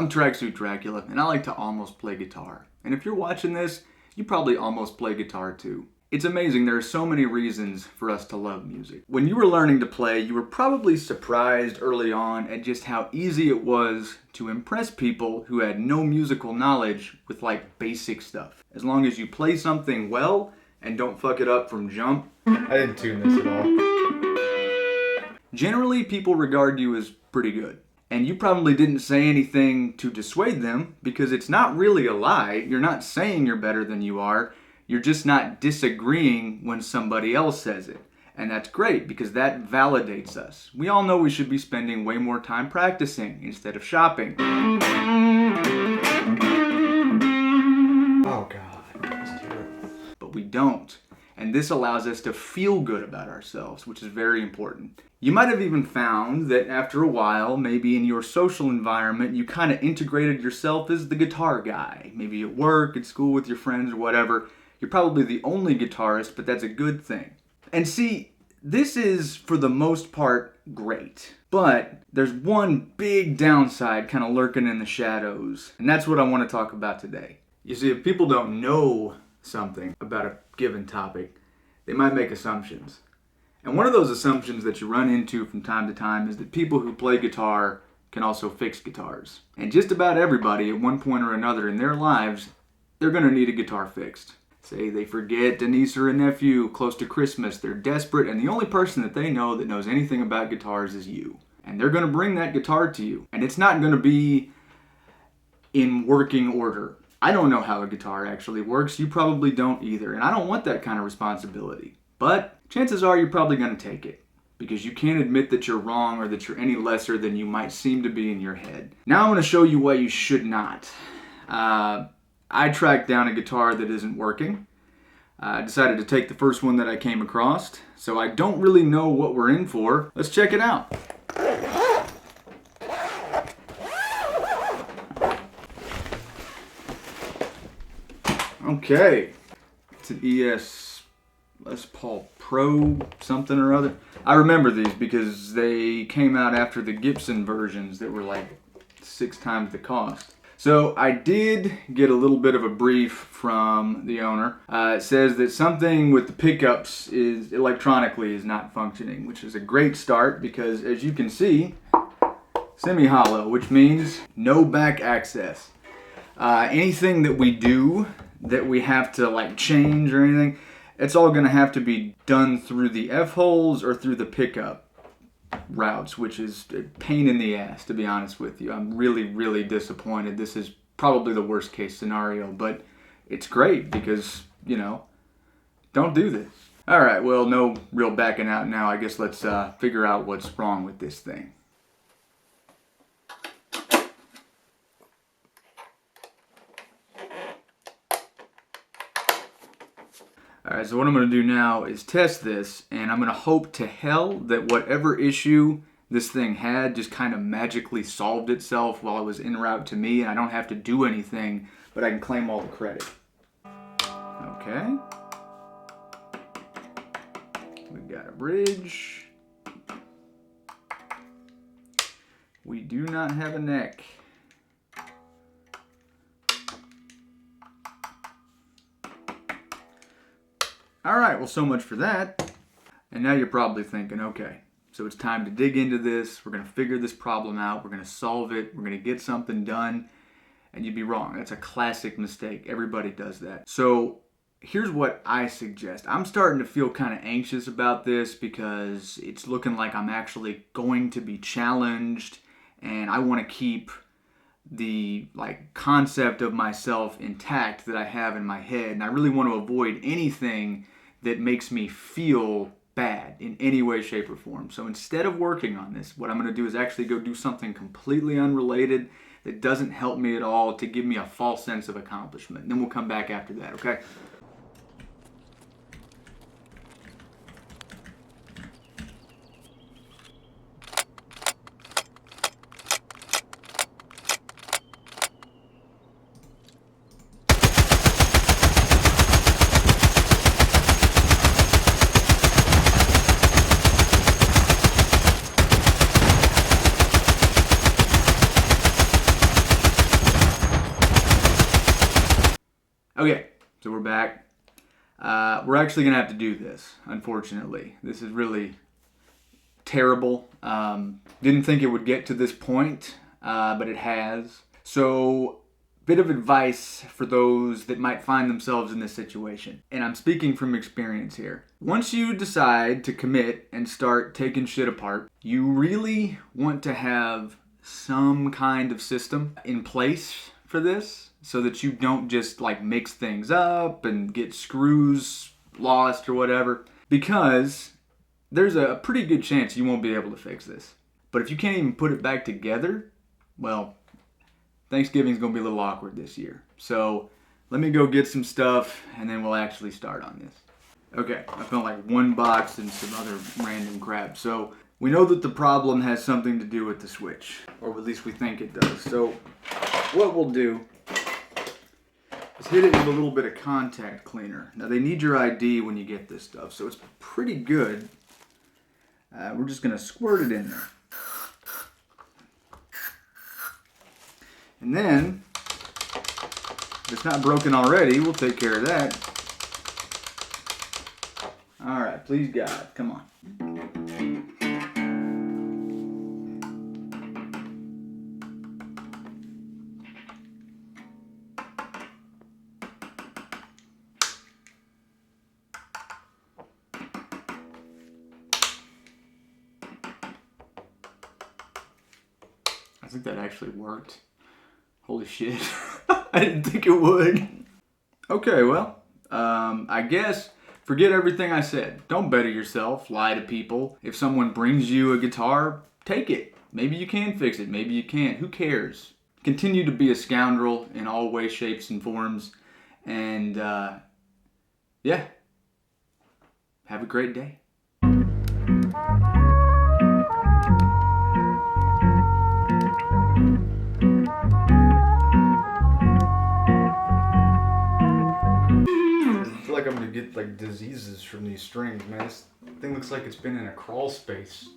I'm Tracksuit Dracula, and I like to almost play guitar. And if you're watching this, you probably almost play guitar too. It's amazing, there are so many reasons for us to love music. When you were learning to play, you were probably surprised early on at just how easy it was to impress people who had no musical knowledge with like basic stuff. As long as you play something well and don't fuck it up from jump. I didn't tune this at all. Generally, people regard you as pretty good. And you probably didn't say anything to dissuade them because it's not really a lie. You're not saying you're better than you are. You're just not disagreeing when somebody else says it. And that's great because that validates us. We all know we should be spending way more time practicing instead of shopping. Oh God, that's terrible. But we don't. And this allows us to feel good about ourselves, which is very important. You might have even found that after a while, maybe in your social environment, you kind of integrated yourself as the guitar guy. Maybe at work, at school with your friends or whatever. You're probably the only guitarist, but that's a good thing. And see, this is, for the most part, great. But there's one big downside kind of lurking in the shadows. And that's what I want to talk about today. You see, if people don't know something about a given topic, they might make assumptions. And one of those assumptions that you run into from time to time is that people who play guitar can also fix guitars. And just about everybody at one point or another in their lives, they're going to need a guitar fixed. Say they forget a niece or a nephew close to Christmas, they're desperate, and the only person that they know that knows anything about guitars is you. And they're going to bring that guitar to you. And it's not going to be in working order. I don't know how a guitar actually works. You probably don't either. And I don't want that kind of responsibility. But chances are you're probably going to take it. Because you can't admit that you're wrong or that you're any lesser than you might seem to be in your head. Now I'm going to show you why you should not. I tracked down a guitar that isn't working. I decided to take the first one that I came across. So I don't really know what we're in for. Let's check it out. Okay, it's an ES Les Paul Pro something or other. I remember these because they came out after the Gibson versions that were like 6 times the cost. So I did get a little bit of a brief from the owner. It says that something with the pickups is electronically is not functioning, which is a great start because as you can see, semi-hollow, which means no back access. Anything that we do that we have to like change or anything, it's all going to have to be done through the F-holes or through the pickup routes, which is a pain in the ass, to be honest with you. I'm really, really disappointed. This is probably the worst case scenario, but it's great because, you know, don't do this. All right, well, no real backing out now. I guess let's figure out what's wrong with this thing. Alright, so what I'm going to do now is test this, and I'm going to hope to hell that whatever issue this thing had just kind of magically solved itself while it was en route to me, and I don't have to do anything, but I can claim all the credit. Okay. We got a bridge. We do not have a neck. Alright, well, so much for that. And now you're probably thinking, okay, so it's time to dig into this. We're going to figure this problem out. We're going to solve it. We're going to get something done. And you'd be wrong. That's a classic mistake. Everybody does that. So here's what I suggest. I'm starting to feel kind of anxious about this because it's looking like I'm actually going to be challenged. And I want to keep the concept of myself intact that I have in my head, and I really want to avoid anything that makes me feel bad in any way, shape, or form. So instead of working on this, what I'm going to do is actually go do something completely unrelated that doesn't help me at all to give me a false sense of accomplishment. And then we'll come back after that, okay? So we're back. We're actually going to have to do this, unfortunately. This is really terrible. Didn't think it would get to this point, but it has. So, bit of advice for those that might find themselves in this situation. And I'm speaking from experience here. Once you decide to commit and start taking shit apart, you really want to have some kind of system in place for this so that you don't just like mix things up and get screws lost or whatever, because there's a pretty good chance you won't be able to fix this. But if you can't even put it back together, well, Thanksgiving's gonna be a little awkward this year. So let me go get some stuff and then we'll actually start on this. Okay, I found like one box and some other random crap. So we know that the problem has something to do with the switch, or at least we think it does. So what we'll do is hit it with a little bit of contact cleaner. Now they need your ID when you get this stuff, so it's pretty good. We're just gonna squirt it in there. And then, if it's not broken already, we'll take care of that. Alright, please God, come on. I think that actually worked. Holy shit. I didn't think it would. Okay, well, I guess forget everything I said. Don't better yourself, lie to people. If someone brings you a guitar, take it. Maybe you can fix it, maybe you can't. Who cares? Continue to be a scoundrel in all ways, shapes, and forms. And, yeah. Have a great day. I feel like I'm gonna get like diseases from these strings, man. This thing looks like it's been in a crawl space.